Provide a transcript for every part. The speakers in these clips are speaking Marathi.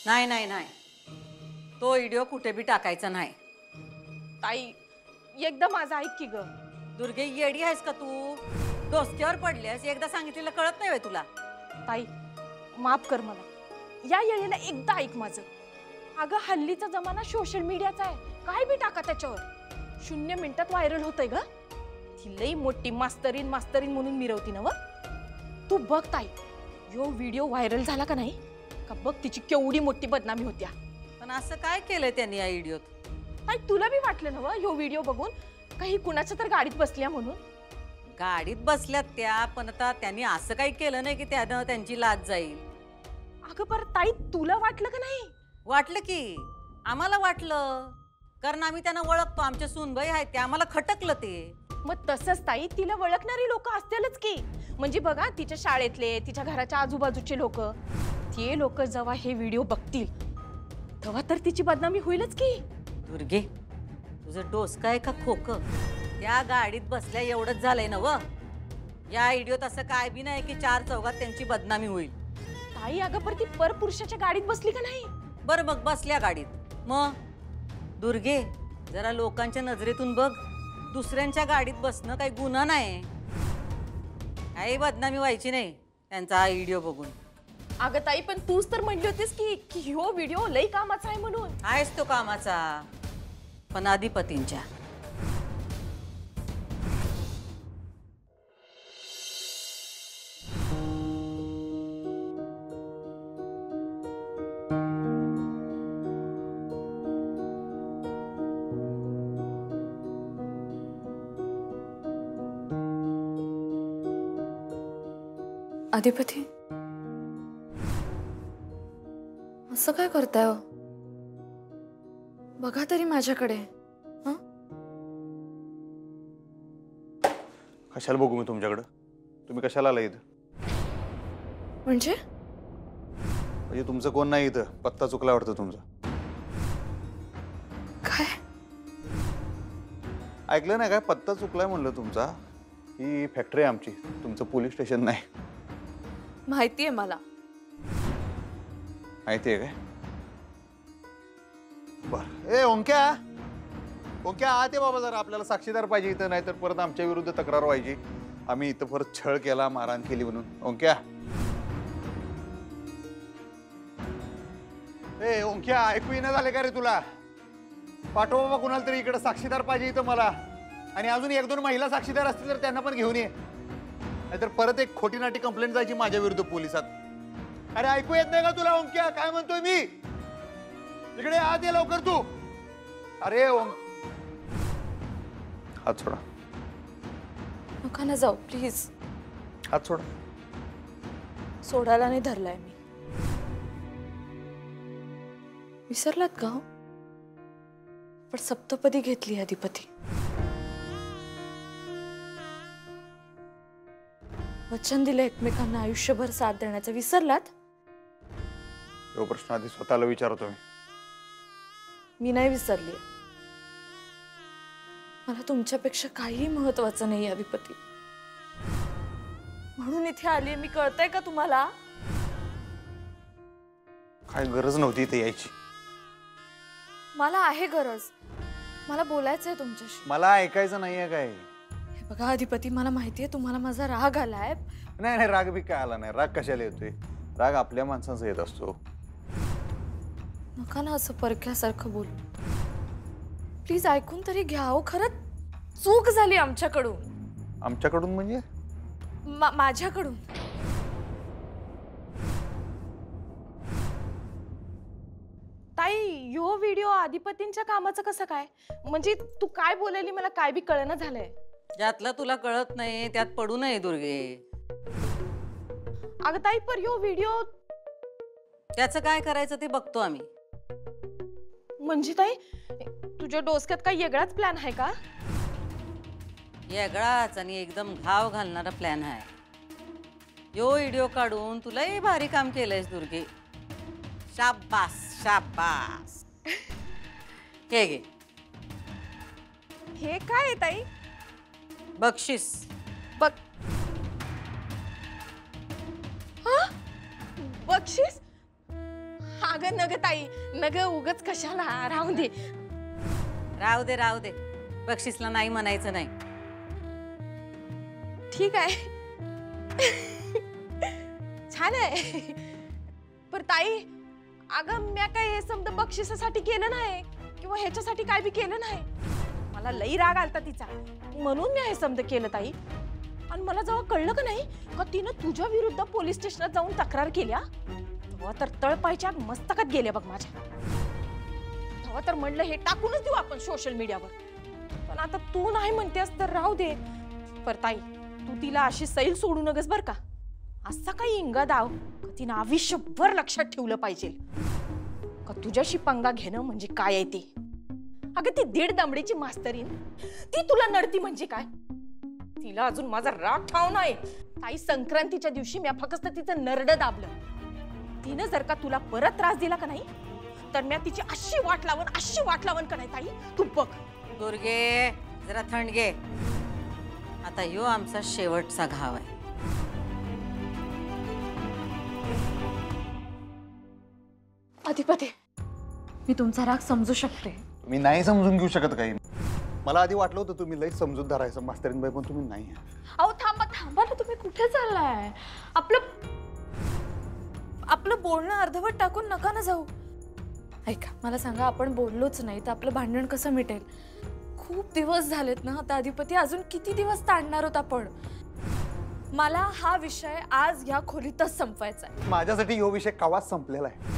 नाही नाही नाही, तो व्हिडिओ कुठे बी टाकायचा नाही. ताई एकदा माझं ऐक की ग. दुर्गे येडी आहेस का तू? डोसक्यावर पडल्यास एकदा सांगितलेलं कळत नाही व्हय तुला? ताई माफ कर मला, या येळेला एकदा ऐक माझं. अगं हल्लीचा जमाना सोशल मीडियाचा आहे, काय बी टाका त्याच्यावर, 0 मिनिटात व्हायरल होतंय ग. ती लई मोठी मास्तरीन मास्तरीन म्हणून मिरवती ना व. तू बघ ताई, यो व्हिडिओ व्हायरल झाला का नाही का बघ तिची केवढी मोठी बदनामी होत्या. पण असं काय केलंय त्यांनी या व्हिडिओत? ताई तुला बी वाटलं ना व यो व्हिडिओ बघून काही कुणाच्या तर गाडीत बसल्या म्हणून? गाडीत बसल्यात त्या, पण आता त्यांनी असं काही केलं नाही की त्यानं त्यांची लाज जाईल. अगं पर ताई तुला वाटलं का नाही? वाटलं की, आम्हाला वाटलं, कारण आम्ही त्यांना ओळखतो, आमच्या सूनबाई आहेत ते, आम्हाला खटकलं ते. मग तसंच ताई तिला ओळखणारी लोक असतीलच की. म्हणजे बघा तिच्या शाळेतले, तिच्या घराच्या आजूबाजूचे लोक, ते लोक जेव्हा हे व्हिडिओ बघतील तेव्हा तर तिची बदनामी होईलच की. दुर्गे, तुझं डोसकं आहे का खोकं? त्या गाडीत बसल्या एवढंच झालंय ना व? या व्हिडिओत असं काय बी नाही की 4 चौघात त्यांची बदनामी होईल. ताई अगं पर ती परपुरुषाच्या गाडीत बसली का नाही? बरं मग बसल्या गाडीत मग. दुर्गे, जरा लोकांच्या नजरेतून बघ, दुसऱ्यांच्या गाडीत बसणं काही गुन्हा नाही, काही बदनामी व्हायची नाही त्यांचा हा व्हिडिओ बघून. अगं ताई पण तूच तर म्हणली होतीस की ह्यो व्हिडिओ लई कामाचा आहे म्हणून. आहेच तो कामाचा, पण अधिपतींच्या. अधिपती, असं काय करताय हो? बघा तरी माझ्याकडे. हं? कशाला बघू मी तुमच्याकडं? तुम्ही कशाला आला इथं? म्हणजे तुमचं कोण नाही इथं, पत्ता चुकला वाटतं तुमचा. काय? ऐकलं नाही काय? पत्ता चुकलाय म्हणलं तुमचा. ही फॅक्टरी आहे आमची, तुमचं पोलीस स्टेशन नाही. माहितीये मला. माहिती आहे काय? बर. ए ओंक्या, ओंक्या आत ये बाबा जरा, आपल्याला साक्षीदार पाहिजे इथं, नाहीतर परत आमच्या विरुद्ध तक्रार व्हायची, आम्ही इथं परत छळ केला, मारहाण केली म्हणून. ओंक्या, ए ओंक्या, ऐकू येणं झाले का रे तुला? पाठव बाबा कुणाला तरी इकडे, साक्षीदार पाहिजे इथं मला. आणि अजून 1-2 महिला साक्षीदार असतील तर त्यांना पण घेऊन ये, नाहीतर परत एक खोटी नाटी कंप्लेंट जायची माझ्या विरुद्ध पोलिसात. अरे ऐकू येत नाही का तुला ओंक्या? काय म्हणतोय मी? इकडे आत ये लवकर तू. अरे हात सोडा. नका ना जाऊ प्लीज. हात सोडा. सोडायला नाही धरलाय मी. विसरलात का हो? पण सप्तपदी घेतली अधिपती. वचन दिलं एकमेकांना आयुष्यभर साथ देण्याचं. विसरलात? तो प्रश्न आधी स्वतःला विचारतो मी नाही विसरली. मला तुमच्यापेक्षा काहीही महत्वाचं नाही अधिपती, म्हणून इथे आली मी. कळतंय का तुम्हाला? काय गरज नव्हती इथे यायची. मला आहे गरज. मला बोलायचंय तुमच्याशी. मला ऐकायचं नाहीये काय? हे बघा अधिपती, मला माहितीये तुम्हाला माझा राग आलाय. नाही नाही, राग बी काय आला नाही. राग कशाला येतोय? राग आपल्या माणसांचा येत असतो. नका ना असं परक्यासारखं बोलू. प्लीज ऐकून तरी घ्या हो. खरंच चूक झाली आमच्याकडून. आमच्याकडून म्हणजे? माझ्याकडून. ताई ह्यो व्हिडिओ अधिपतींच्या कामाचं कसं काय? म्हणजे तू काय बोलायली मला काय बी कळना झालंय. ज्यातलं तुला कळत नाही त्यात पडू नये दुर्गे. अगं ताई पर ह्यो व्हिडिओ त्याचं काय करायचं ते बघतो आम्ही. म्हणजे ताई तुझ्या डोसक्यात काही वेगळाच प्लॅन आहे का? वेगळाच आणि एकदम घाव घालणारा प्लॅन आहे. यो व्हिडिओ काढून तुलाही भारी काम केलंयस दुर्गे. शाबास शाबास. हे घे. हे काय आहे ताई? बक्षीस. बघ. बक्षीस? अगं नग ताई, नग उगच कशाला, राहून दे. राहू दे राहू दे, बक्षीसला नाही म्हणायचं नाही. ठीक आहे. छान आहे. पर ताई, अगं म्या काय हे समजा बक्षिसासाठी केलं नाही किंवा ह्याच्यासाठी काय बी केलं नाही. मला लई राग आलता तिचा, म्हणून मी हे समजा केलं ताई. आणि मला जेव्हा कळलं का नाही का तिनं तुझ्या विरुद्ध पोलीस स्टेशनात जाऊन तक्रार केल्या, तेव्हा तर तळपायच्या मस्तकात गेल्या बघ माझ्या. तेव्हा तर म्हणलं हे टाकूनच देऊ आपण सोशल मीडियावर. पण आता तू नाही म्हणतेस तर राहू दे. पर ताई, तू तिला अशी सैल सोडू नगस बर का. असा काही इंगा दाव का तिनं आयुष्यभर लक्षात ठेवलं पाहिजे का तुझ्याशी पंगा घेणं म्हणजे काय आहे ते. अगं ती 1.5 दमडीची मास्तरीन, ती तुला नडती म्हणजे काय. तिला अजून माझा राग ठाव नाही. ताई, संक्रांतीच्या दिवशी मी फक्त तिचं नरड दाबलं. तिनं जर का तुला परत त्रास दिला का नाही तर मी तिची अशी वाट लावून का नाही ताई, तू बघ. दुर्गे, जरा थंड घे. आता ह्यो आमचा शेवटचा घाव आहे. अधिपती, मी तुमचा राग समजू शकते. मी नाही समजून घेऊ शकत काही. मला आधी वाटलं होतं तुम्ही लई समजूतदार आहे मास्तरीन बाई, पण तुम्ही नाही. अहो थांबा थांबा ना, तुम्ही कुठे चाललाय? आपलं बोलणं अर्धवट टाकून नका ना जाऊ. ऐका, मला सांगा, आपण बोललोच नाही तर आपलं भांडण कसं मिटेल? खूप दिवस झालेत ना आता अधिपती, अजून किती दिवस ताणणार आहोत आपण? मला हा विषय आज या खोलीतच संपवायचा आहे. माझ्यासाठी ह्यो विषय कवाच संपलेला आहे.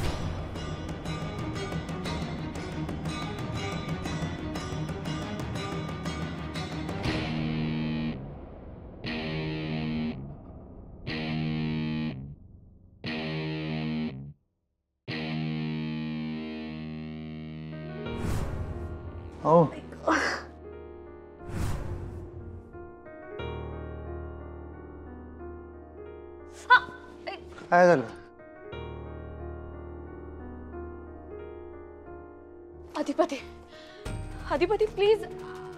हो, काय झालं? अधिपती प्लीज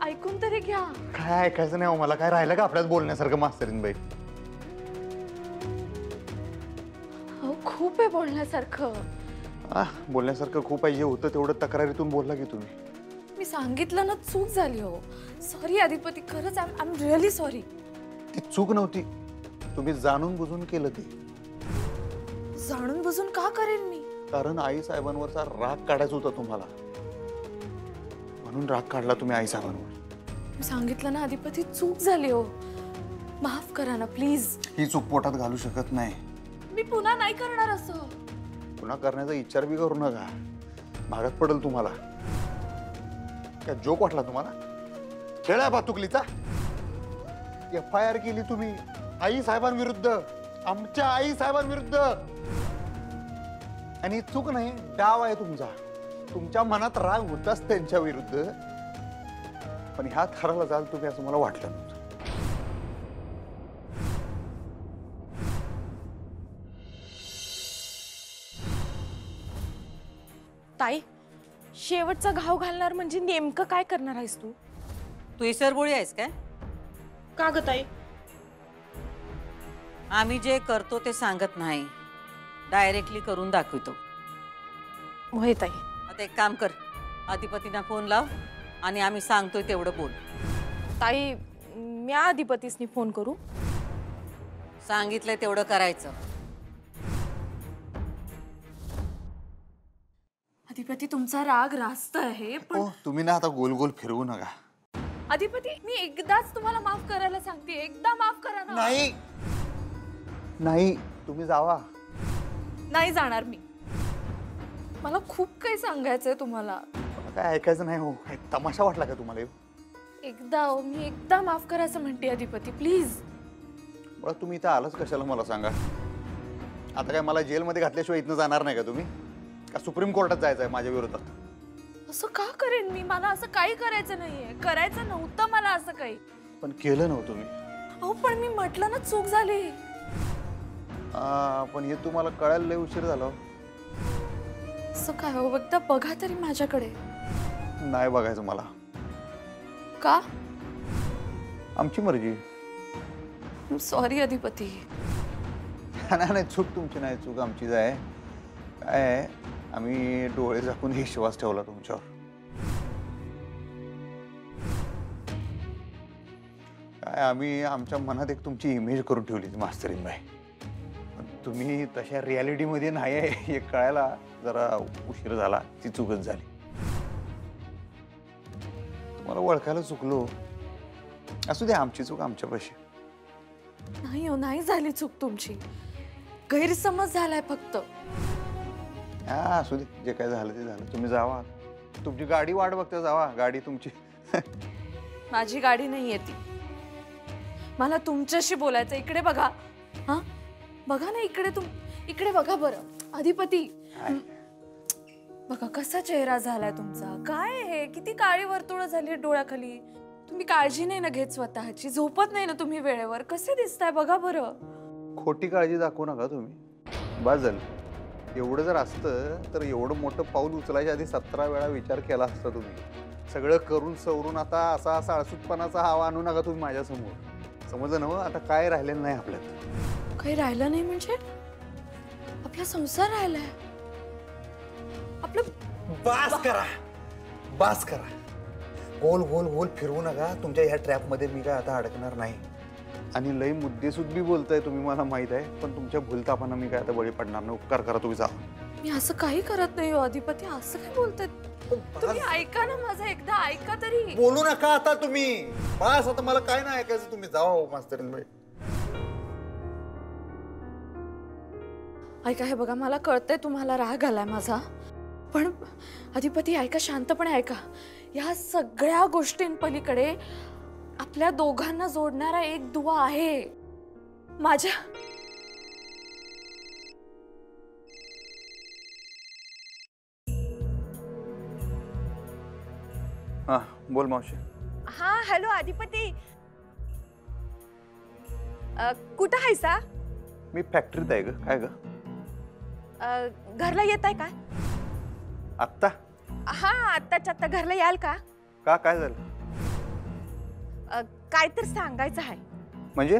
ऐकून तरी घ्या. काय ऐकायचं नाही हो मला. काय राहिलं का आपल्यात बोलण्यासारखं मास्तरीन बाई? अहो खूप आहे बोलण्यासारखं. बोलण्यासारखं खूप आहे. जे होतं तेवढं तक्रारीतून बोलला की तुम्ही. मी सांगितलं ना, चूक झाली. हो सॉरी अधिपती, खरंच आय एम रिअली सॉरी. ती चूक नव्हती, तुम्ही जाणून बुजून केलं ते. जाणून बुजून का करेन मी? कारण आई साहेबांवरचा राग काढायचा होता तुम्हाला, म्हणून राग काढला तुम्ही आई साहेबांवर. मी सांगितलं ना अधिपती, चूक झाली. हो माफ करा ना प्लीज. ही चूक पोटात घालू शकत नाही. मी पुन्हा नाही करणार असं. पुन्हा करण्याचा विचार बी करू नका, भागात पडेल तुम्हाला. काय जोक वाटला तुम्हाला? खेळ आहे बातुकलीचा. FIR केली तुम्ही आई साहेबांविरुद्ध, आमच्या आई साहेबांविरुद्ध. आणि चूक नाही, डाव आहे तुमचा. तुमच्या मनात राग होताच त्यांच्या विरुद्ध, पण ह्या थराला जाल तुम्ही असं मला वाटलं नव्हतं. ताई, शेवटचा घाव घालणार म्हणजे नेमकं काय करणार आहेस तू? तू इसरबोळी आहेस काय? का ग ताई? आम्ही जे करतो ते सांगत नाही, डायरेक्टली करून दाखवतो. होय ताई. आता एक काम कर, अधिपतींना फोन लाव आणि आम्ही सांगतोय तेवढं बोल. ताई, म्या अधिपतीसनी फोन करू? सांगितलंय तेवढं करायचं. अधिपती, तुमचा राग रास्त आहे पण हो, तुम्ही ना आता गोल गोल फिरवू नका. अधिपती, मी एकदाच तुम्हाला माफ करायला सांगते. एकदा माफ करा ना. नाही नाही, तुम्ही जावा. नाही जाणार मी. मला खूप काही सांगायचंय तुम्हाला. मला काय ऐकायचं नाही हो. काय तमाशा वाटला का तुम्हाला? मी एकदा माफ करायचं म्हणते अधिपती, प्लीज. बरं, तुम्ही इथं आलाच कशाला मला सांगा. आता काय मला जेलमध्ये घातल्याशिवाय इथनं जाणार नाही का तुम्ही? का सुप्रीम कोर्टात जायचं आहे माझ्या विरोधात? असं का करेन मी? मला असं काही करायचं नाहीये. करायचं नव्हतं मला असं काही. पण केलं नव्हतं तुम्ही. अहो पण मी म्हटलं ना, चूक झाली. पण हे तुम्हाला कळायला लय उशीर झाला. असं काय हो? एकदा बघा तरी माझ्याकडे. नाही बघायचं मला. का? आमची मर्जी. सॉरी अधिपती. नाही, चूक तुमची नाही, चूक आमचीच आहे. काय आम्ही डोळे झाकून विश्वास ठेवला तुमच्यावर. काय आम्ही आमच्या मनात एक तुमची इमेज करून ठेवली मास्तरीनबाई. पण तुम्ही तशा रियालिटीमध्ये नाही आहे हे कळायला जरा उशीर झाला. ती चूकच झाली. तुम्हाला ओळखायला चुकलो. असू दे, आमची चूक आमच्यापाशी. नाही हो, नाही झाली चूक तुमची. गैरसमज झालाय फक्त. हा असू दे, जे काय झालं ते झालं. तुम्ही जावा, तुमची गाडी वाट बघते. जावा, गाडी तुमची. माझी गाडी नाहीये ती. मला तुमच्याशी बोलायचं. इकडे बघा. हा बघा ना इकडे. इकडे बघा बरं अधिपती. बघा कसा चेहरा झालाय तुमचा. काय हे, किती काळी वर्तुळ झाली डोळ्याखाली. तुम्ही काळजी नाही ना घेत स्वतःची. झोपत नाही ना तुम्ही वेळेवर. कसे दिसताय बघा बरं. खोटी काळजी दाखवू नका तुम्ही. बस झालं. एवढं जर असतं तर एवढं मोठं पाऊल उचलायच्या आधी 17 वेळा विचार केला असता तुम्ही. सगळं करून सवरून आता असा साळसूतपणाचा हवा आणू नका तुम्ही माझ्यासमोर. समजलं ना? आता काय राहिलेलं नाही आपल्यात. काही राहिलं नाही म्हणजे? आपला संसार राहिलाय. आपलं बास करा, बास करा. गोल गोल गोल फिरवू नका. तुमच्या ह्या ट्रॅपमध्ये मी काय आता अडकणार नाही. आणि लई मुद्देसूद बी बोलताय तुम्ही, मला माहित आहे. पण तुमच्या भूलतापांना मी काय आता बळी पडणार नाही. उपकार करा, तुम्ही जा. मी असं काही करत नाही हो अधिपती. असं काय बोलताय तुम्ही? ऐका ना माझं, एकदा ऐका तरी. बोलू नका आता तुम्ही. बस आता मला काय नाही ऐकायचं. तुम्ही जावा मास्तरीनबाई. ऐका, हे बघा मला कळतंय तुम्हाला राग आलाय माझा. पण अधिपती ऐका, शांतपणे ऐका. या सगळ्या गोष्टींपलीकडे आपल्या दोघांना जोडणारा एक दुवा आहे. माझ्या हा बोल मावशी. हा हॅलो अधिपती. कुठं आहेसा? मी फॅक्टरीत आहे ग. काय ग? घरला येत आहे का? आत्ता? हा आत्ताच्या आत्ता घरला याल का? का काय झालं? काय तर सांगायचं आहे. म्हणजे?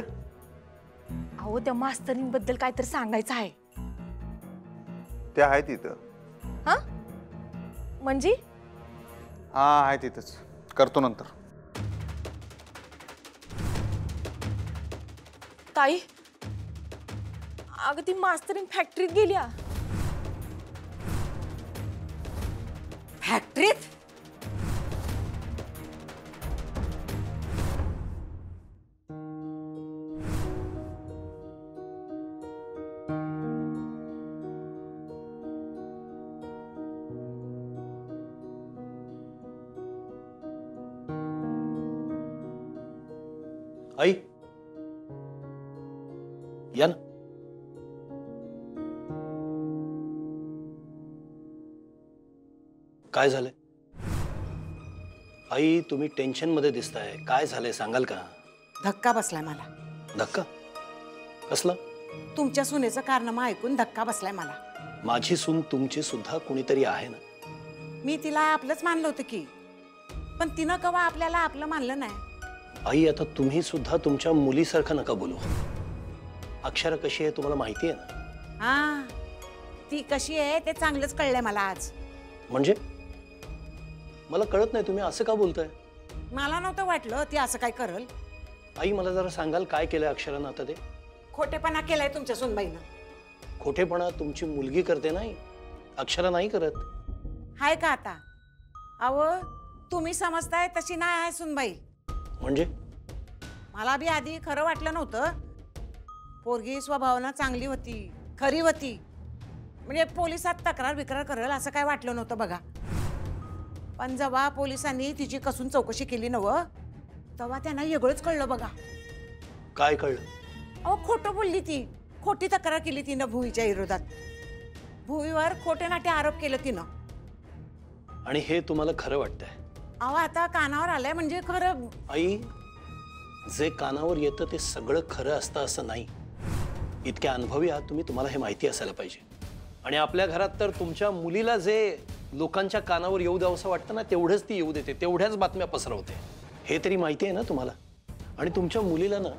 अहो त्या मास्तरींबद्दल काय तर सांगायचं आहे. ते आहे तिथं. हा म्हणजे? हा आहे तिथंच. करतो नंतर. ताई अगं ती मास्तरीन फॅक्टरीत गेल्या. फॅक्टरीत? आई या ना. काय झालंय आई? तुम्ही टेन्शन मध्ये दिसताय. काय झालंय सांगाल का? धक्का बसलाय मला. धक्का कसला? तुमच्या सुनेचं कारनामा ऐकून धक्का बसलाय मला. माझी सून तुमची सुद्धा कुणीतरी आहे ना. मी तिला आपलंच मानलं होतं की, पण तिनं कवा आपल्याला आपलं मानलं नाही. आई आता तुम्ही सुद्धा तुमच्या मुलीसारखं नका बोलू. अक्षरा कशी आहे तुम्हाला माहिती आहे ना. हा ती कशी आहे ते चांगलंच कळलंय मला आज. म्हणजे मला कळत नाही तुम्ही असं का बोलताय. मला नव्हतं वाटलं ती असं काय करल. आई मला जरा सांगाल काय केलंय अक्षरानं आता ते? खोटेपणा केलाय तुमच्या सुनबाईनं. खोटेपणा तुमची मुलगी करते नाही, अक्षरा नाही करत. हाय का आता? अहो तुम्ही समजताय तशी नाही आहे सुनबाई. म्हणजे मला बी आधी खरं वाटलं नव्हतं. पोरगी स्वभावानं चांगली होती, खरी होती. म्हणजे पोलिसात तक्रार बिक्रार करेल असं काय वाटलं नव्हतं बघा. पण जेव्हा पोलिसांनी तिची कसून चौकशी केली नव्ह, तेव्हा त्यांना वेगळंच कळलं बघा. काय कळलं? अहो खोटं बोलली ती. खोटी तक्रार केली तिनं भुवीच्या विरोधात. भुवीवर खोटे नाटे आरोप केले तिनं. आणि हे तुम्हाला खरं वाटतंय? अहो आता कानावर आलंय म्हणजे खरं. आई जे कानावर येतं ते सगळं खरं असतं असं नाही. इतक्या अनुभवी आहात तुम्ही, तुम्हाला हे माहिती असायला पाहिजे. आणि आपल्या घरात तर तुमच्या मुलीला जे लोकांच्या कानावर येऊ द्यावंसं वाटतं ना तेवढंच ती येऊ देते, तेवढ्याच बातम्या पसरवते. हे तरी माहिती आहे ना तुम्हाला. आणि तुमच्या मुलीला ना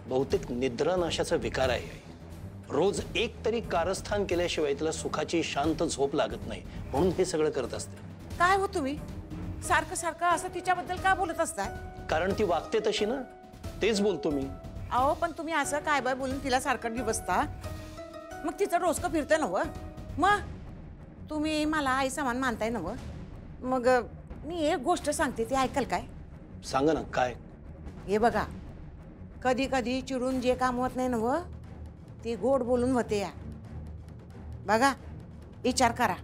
बहुतेक निद्रानाशाचा विकार आहे. रोज एक तरी कारस्थान केल्याशिवाय तिला सुखाची शांत झोप लागत नाही, म्हणून हे सगळं करत असते. काय हो तुम्ही सारखं सारखं असं तिच्याबद्दल का बोलत असताय? कारण ती वागते तशी ना, तेच बोलतो मी. अहो पण तुम्ही असं काय बाय बोलून तिला सारखं बसता, मग तिचं डोसकं फिरतं नव. मग तुम्ही मला आई समान मानताय नव. मग मी एक गोष्ट सांगते, ती ऐकाल काय? सांगा ना काय. हे बघा, कधी कधी चिडून जे काम होत नाही नव, ते गोड बोलून होते. या बघा, विचार करा.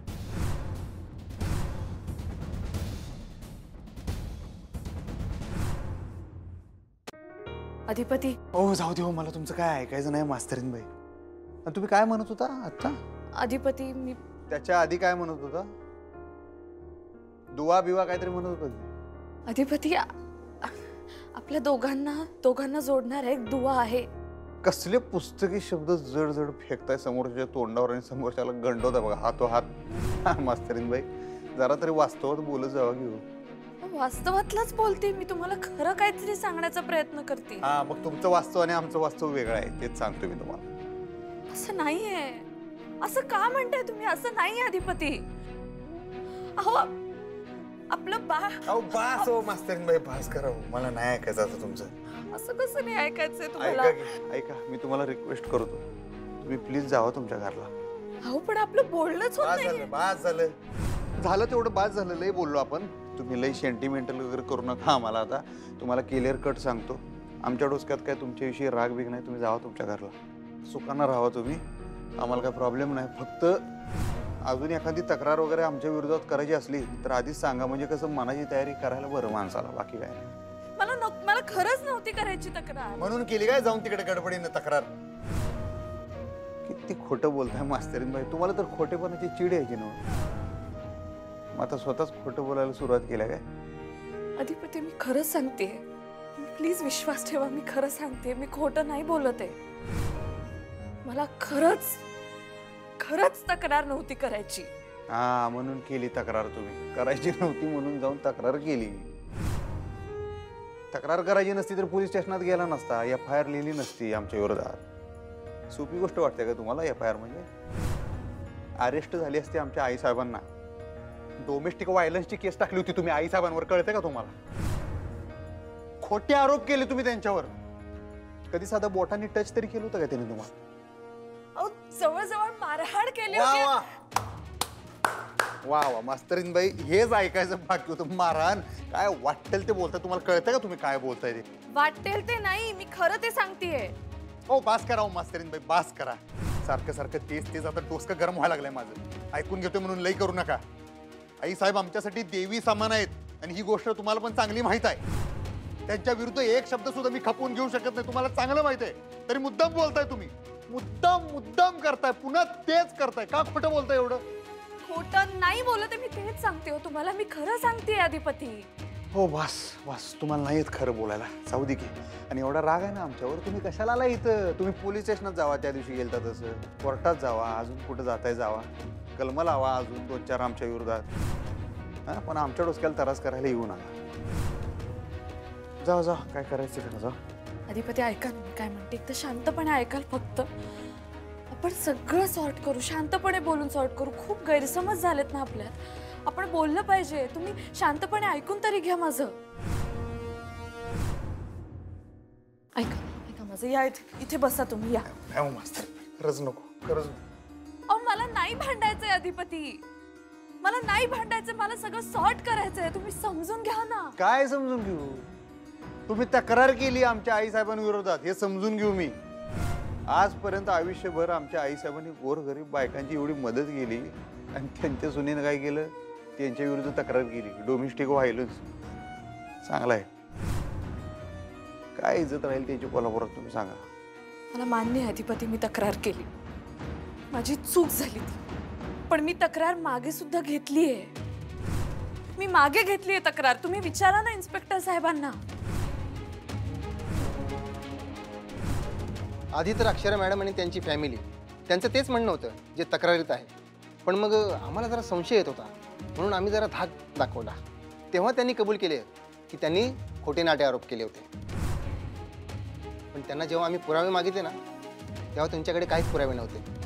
अधिपती, हो जाऊ दे हो, मला तुमचं काय ऐकायचं नाही मास्तरीन बाई. आणि तुम्ही काय म्हणत होता आता? अधिपती मी त्याच्या आधी काय म्हणत होता? दुवा बिवा काहीतरी म्हणत होता. अधिपती आपल्या दोघांना जोडणारा एक दुवा आहे. कसले पुस्तकी शब्द जड जड फेकताय समोरच्या तोंडावर आणि समोरच्याला गंडवता बघा हातो हात. मास्तरीन बाई जरा तरी वास्तवात बोलत जावा घेऊ. वास्तवातलंच बोलते मी, तुम्हाला खरं काहीतरी सांगण्याचा प्रयत्न करते. हा मग तुमचं वास्तव आणि आमचं वास्तव वेगळं आहे, तेच सांगतो मी तुम्हाला. असं नाहीये. असं का म्हणताय तुम्ही? असं नाहीये अधिपती. अहो आपलं बास हो मास्तरीन बाई, बास करा हो. मला नाही ऐकायचं आता तुमचं. असं कसं नाही ऐकायचंय तुम्हाला? ऐका मी तुम्हाला रिक्वेस्ट करतो, तुम्ही प्लीज जावा तुमच्या घरला. अहो पण आपलं बोलणंच होत नाही. बास झालं तेवढं बास झालं. लय बोललो आपण. तुम्ही लय सेंटिमेंटल वगैरे करू नका आम्हाला. आता तुम्हाला क्लिअर कट सांगतो, आमच्या डोसक्यात काय तुमच्याविषयी राग बिग नाही. तुम्ही जावा तुमच्या घरला, सुखानं राहा तुम्ही, आम्हाला काय प्रॉब्लेम नाही. फक्त अजून एखादी तक्रार वगैरे आमच्या विरोधात करायची असली तर आधीच सांगा, म्हणजे कसं मनाची तयारी करायला बरं माणसाला. बाकी काय नाही. मला खरंच नव्हती करायची तक्रार. म्हणून केली काय जाऊन तिकडे गडबडीनं तक्रार? किती खोटं बोलताय मास्तरीन बाई. तुम्हाला तर खोटेपणाची चीड यायची ना. मग आता स्वतःच खोटं बोलायला सुरुवात केल्या काय? अधिपती मी खरंच सांगते, प्लीज विश्वास ठेवा. मी खरं सांगते, मी खोटं नाही बोलत आहे. मला खरंच तक्रार नव्हती करायची. हा म्हणून केली तक्रार. तुम्ही करायची नव्हती म्हणून जाऊन तक्रार केली. तक्रार करायची नसती तर पोलीस स्टेशनात गेला नसता, FIR लिहिली नसती आमच्या विरोधात. सोपी गोष्ट वाटते का तुम्हाला? FIR म्हणजे अरेस्ट झाली असती आमच्या आई साहेबांना. डोमेस्टिक व्हायलन्सची केस टाकली होती तुम्ही आई साहेबांवर, कळते का तुम्हाला? खोटे आरोप केले तुम्ही त्यांच्यावर. कधी साधा बोटांनी टच तरी केलं होतं का त्यांनी तुम्हाला? जवळजवळ मारहाण केली वा होती. वा वा वा मास्तरीन बाई, हेच ऐकायचं बाकी होतं. मारहाण काय वाटेल ते बोलताय. तुम्हाला कळतंय का तुम्ही काय बोलताय ते? वाटेल ते नाही, मी खरं ते सांगतेय. हो बास करा हो मास्तरीन बाई, बास करा. सारखं सारखं तेच आता डोसकं गरम व्हायला लागलंय माझं. ऐकून घेतोय म्हणून लई करू नका. आई साहेब आमच्यासाठी देवी समान आहेत आणि ही गोष्ट तुम्हाला पण चांगली माहित आहे. त्यांच्या विरुद्ध एक शब्द सुद्धा मी खपवून घेऊ शकत नाही, तुम्हाला चांगलं माहित आहे. तरी मुद्दाम बोलताय तुम्ही. मुद्दाम करताय, पुन्हा तेच करताय. का खोटं बोलताय एवढं? खोटं नाही बोलत, मी तेच सांगते हो तुम्हाला. मी खरं सांगते अधिपती. हो बस तुम्हाला नाही येत खरं बोलायला. जाऊ दे की. आणि एवढा राग आहे ना आमच्यावर, तुम्ही कशाला आला इथं? तुम्ही पोलीस स्टेशनात जावा, त्या दिवशी गेलता तसं. कोर्टात जावा, अजून कुठं जाताय जावा. कलम लावा अजून 2-4 आमच्या विरोधात. हा पण आमच्या डोसक्याला त्रास करायला येऊ नका. जा काय करायचं तिकडे जा. अधिपती ऐका ना, मी काय म्हणते, एकदा शांतपणे ऐकाल फक्त. आपण सगळं सॉर्ट करू, शांतपणे बोलून सॉर्ट करू. खूप गैरसमज झालेत ना आपल्यात, आपण बोललं पाहिजे. तुम्ही शांतपणे ऐकून तरी घ्या माझं. ऐका माझं. या इथे बसा तुम्ही. या मास्तर, खरंच नको, खरंच. अहो मला नाही भांडायचंय अधिपती, मला नाही भांडायचं. मला सगळं सॉर्ट करायचंय. तुम्ही समजून घ्या ना. काय समजून घेऊ? तुम्ही तक्रार केली आमच्या आई साहेबांविरोधात, हे समजून घेऊ मी. आजपर्यंत आयुष्यभर आमच्या आई साहेबांनी गोरगरीब बायकांची एवढी मदत केली आणि त्यांच्या सुनेनं काय केलं? त्यांच्या विरुद्ध तक्रार केली, डोमेस्टिक व्हायलन्स. चांगला आहे. काय इज्जत राहील त्याची कोल्हापुरात तुम्ही सांगा? मला मान्य आहे अधिपती, मी तक्रार केली, माझी चूक झाली ती. पण मी तक्रार मागे सुद्धा घेतलीये. मी मागे घेतलीये तक्रार. तुम्ही विचारा ना इन्स्पेक्टर साहेबांना. आधी तर अक्षरा मॅडम आणि त्यांची फॅमिली, त्यांचं तेच म्हणणं होतं जे तक्रारीत आहे. पण मग आम्हाला जरा संशय येत होता, म्हणून आम्ही जरा धाक दाखवला. तेव्हा त्यांनी कबूल केले की त्यांनी खोटे नाटे आरोप केले होते. पण त्यांना जेव्हा आम्ही पुरावे मागितले ना, तेव्हा तुमच्याकडे काहीच पुरावे नव्हते.